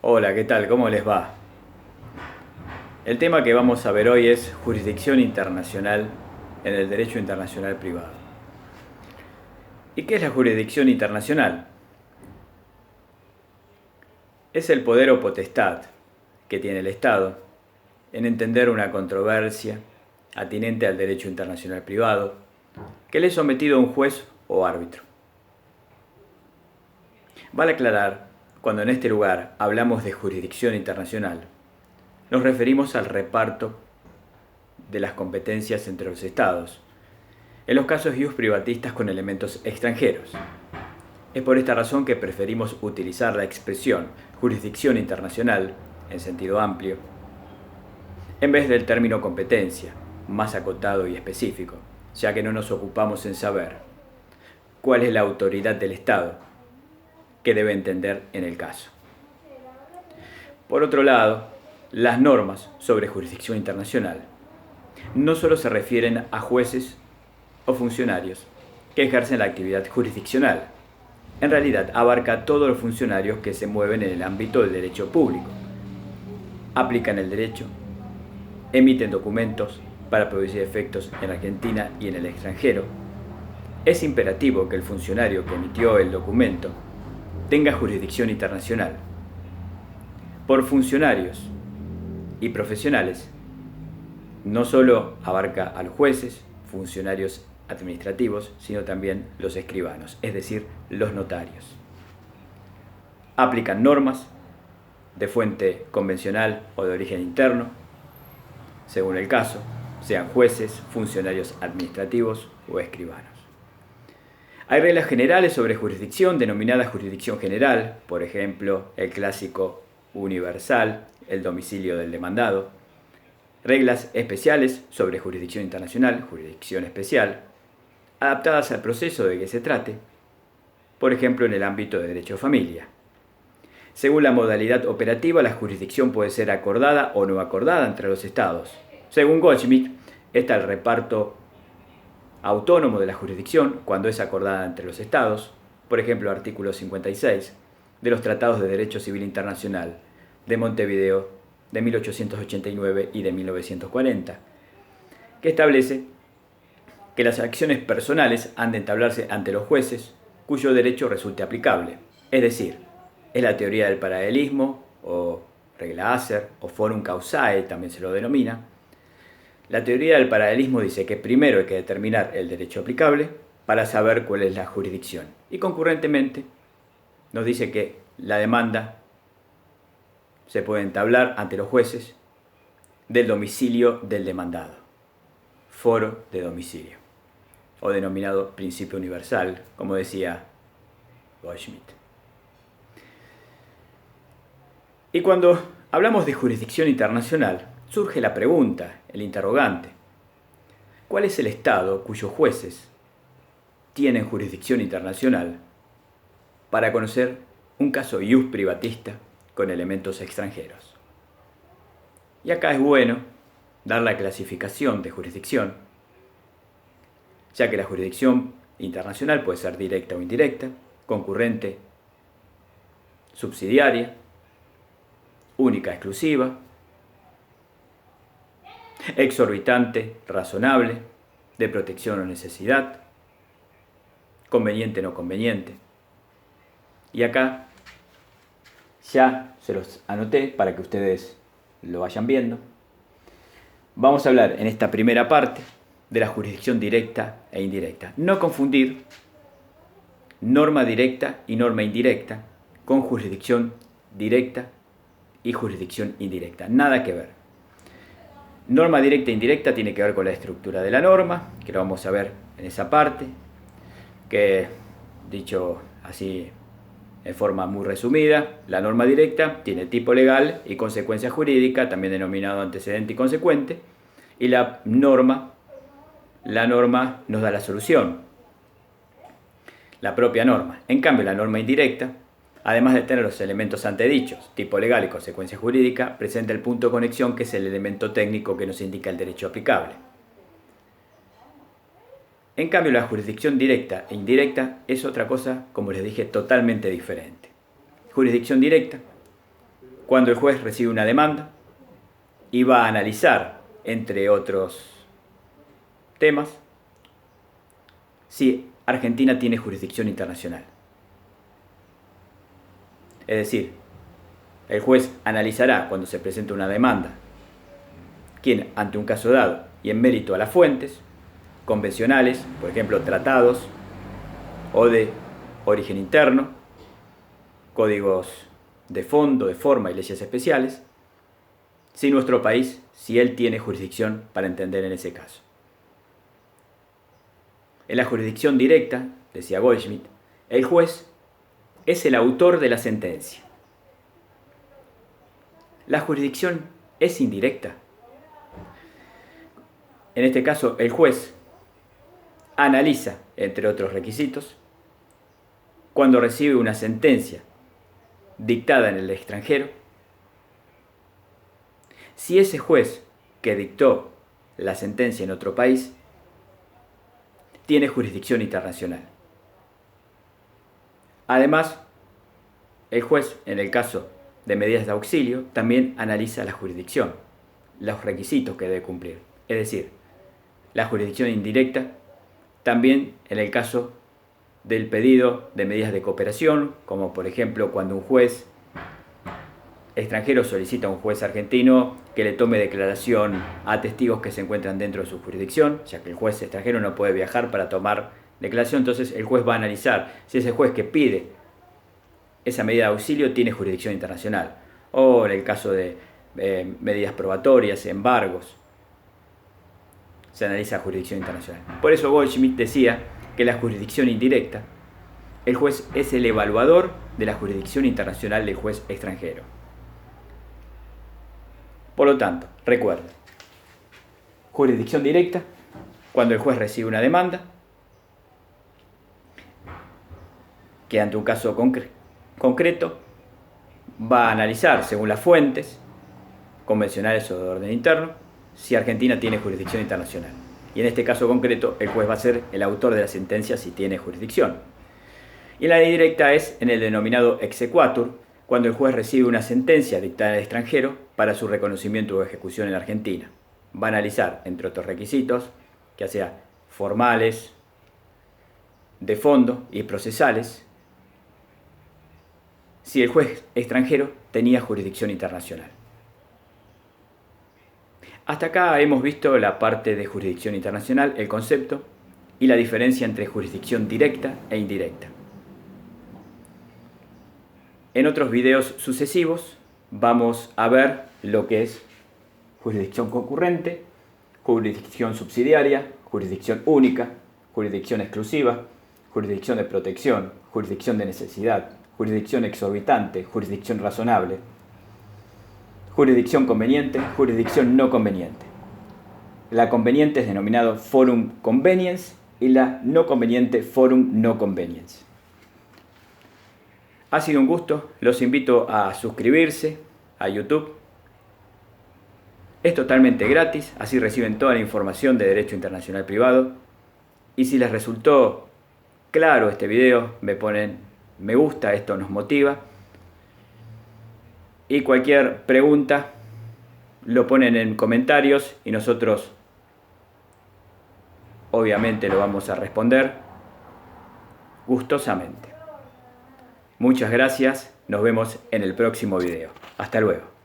Hola, ¿qué tal? ¿Cómo les va? El tema que vamos a ver hoy es jurisdicción internacional en el derecho internacional privado. ¿Y qué es la jurisdicción internacional? Es el poder o potestad que tiene el Estado en entender una controversia atinente al derecho internacional privado que le es sometido a un juez o árbitro. Vale aclarar, cuando en este lugar hablamos de jurisdicción internacional, nos referimos al reparto de las competencias entre los estados, en los casos ius privatistas con elementos extranjeros. Es por esta razón que preferimos utilizar la expresión jurisdicción internacional, en sentido amplio, en vez del término competencia, más acotado y específico, ya que no nos ocupamos en saber cuál es la autoridad del Estado que debe entender en el caso. Por otro lado, las normas sobre jurisdicción internacional no solo se refieren a jueces o funcionarios que ejercen la actividad jurisdiccional. En realidad abarca a todos los funcionarios que se mueven en el ámbito del derecho público, aplican el derecho, emiten documentos para producir efectos en Argentina y en el extranjero. Es imperativo que el funcionario que emitió el documento tenga jurisdicción internacional. Por funcionarios y profesionales, no solo abarca a los jueces, funcionarios administrativos, sino también los escribanos, es decir, los notarios. Aplican normas de fuente convencional o de origen interno, según el caso, sean jueces, funcionarios administrativos o escribanos. Hay reglas generales sobre jurisdicción, denominada jurisdicción general, por ejemplo, el clásico universal, el domicilio del demandado. Reglas especiales sobre jurisdicción internacional, jurisdicción especial, adaptadas al proceso de que se trate, por ejemplo, en el ámbito de derecho de familia. Según la modalidad operativa, la jurisdicción puede ser acordada o no acordada entre los estados. Según Goldschmidt, está el reparto autónomo de la jurisdicción cuando es acordada entre los estados, por ejemplo, artículo 56 de los Tratados de Derecho Civil Internacional de Montevideo de 1889 y de 1940, que establece que las acciones personales han de entablarse ante los jueces cuyo derecho resulte aplicable. Es decir, es la teoría del paralelismo, o regla Asser, o forum causae también se lo denomina. La teoría del paralelismo dice que primero hay que determinar el derecho aplicable para saber cuál es la jurisdicción. Y concurrentemente nos dice que la demanda se puede entablar ante los jueces del domicilio del demandado, foro de domicilio, o denominado principio universal, como decía Goldschmidt. Y cuando hablamos de jurisdicción internacional, surge la pregunta, el interrogante: ¿cuál es el Estado cuyos jueces tienen jurisdicción internacional para conocer un caso ius privatista con elementos extranjeros? Y acá es bueno dar la clasificación de jurisdicción, ya que la jurisdicción internacional puede ser directa o indirecta, concurrente, subsidiaria, única, exclusiva, exorbitante, razonable, de protección o necesidad, conveniente o no conveniente. Y acá ya se los anoté para que ustedes lo vayan viendo. Vamos a hablar en esta primera parte de la jurisdicción directa e indirecta. No confundir norma directa y norma indirecta con jurisdicción directa y jurisdicción indirecta. Nada que ver. Norma directa e indirecta tiene que ver con la estructura de la norma, que lo vamos a ver en esa parte, que dicho así en forma muy resumida, la norma directa tiene tipo legal y consecuencia jurídica, también denominado antecedente y consecuente, y la norma nos da la solución, la propia norma. En cambio, la norma indirecta, además de tener los elementos antedichos, tipo legal y consecuencia jurídica, presenta el punto de conexión, que es el elemento técnico que nos indica el derecho aplicable. En cambio, la jurisdicción directa e indirecta es otra cosa, como les dije, totalmente diferente. Jurisdicción directa cuando el juez recibe una demanda y va a analizar, entre otros temas, si Argentina tiene jurisdicción internacional. Es decir, el juez analizará cuando se presenta una demanda quién, ante un caso dado y en mérito a las fuentes convencionales, por ejemplo tratados o de origen interno, códigos de fondo, de forma y leyes especiales, si nuestro país, si él tiene jurisdicción para entender en ese caso. En la jurisdicción directa, decía Goldschmidt, el juez es el autor de la sentencia. La jurisdicción es indirecta. En este caso, el juez analiza, entre otros requisitos, cuando recibe una sentencia dictada en el extranjero, si ese juez que dictó la sentencia en otro país tiene jurisdicción internacional. Además, el juez, en el caso de medidas de auxilio, también analiza la jurisdicción, los requisitos que debe cumplir. Es decir, la jurisdicción indirecta, también en el caso del pedido de medidas de cooperación, como por ejemplo cuando un juez extranjero solicita a un juez argentino que le tome declaración a testigos que se encuentran dentro de su jurisdicción, ya que el juez extranjero no puede viajar para tomar declaración, entonces el juez va a analizar si ese juez que pide esa medida de auxilio tiene jurisdicción internacional, o en el caso de medidas probatorias, embargos, se analiza jurisdicción internacional. Por eso Goldschmidt decía que la jurisdicción indirecta, el juez es el evaluador de la jurisdicción internacional del juez extranjero. Por lo tanto, recuerden, jurisdicción directa, cuando el juez recibe una demanda, que ante un caso concreto va a analizar, según las fuentes convencionales o de orden interno, si Argentina tiene jurisdicción internacional. Y en este caso concreto, el juez va a ser el autor de la sentencia si tiene jurisdicción. Y la ley directa es en el denominado exequatur, cuando el juez recibe una sentencia dictada en el extranjero para su reconocimiento o ejecución en Argentina. Va a analizar, entre otros requisitos, ya sea formales, de fondo y procesales, si el juez extranjero tenía jurisdicción internacional. Hasta acá hemos visto la parte de jurisdicción internacional, el concepto y la diferencia entre jurisdicción directa e indirecta. En otros videos sucesivos vamos a ver lo que es jurisdicción concurrente, jurisdicción subsidiaria, jurisdicción única, jurisdicción exclusiva, jurisdicción de protección, jurisdicción de necesidad, jurisdicción exorbitante, jurisdicción razonable, jurisdicción conveniente, jurisdicción no conveniente. La conveniente es denominado forum conveniens y la no conveniente forum no conveniens. Ha sido un gusto, los invito a suscribirse a YouTube. Es totalmente gratis, así reciben toda la información de Derecho Internacional Privado. Y si les resultó claro este video, me ponen me gusta, esto nos motiva. Y cualquier pregunta lo ponen en comentarios y nosotros obviamente lo vamos a responder gustosamente. Muchas gracias, nos vemos en el próximo video. Hasta luego.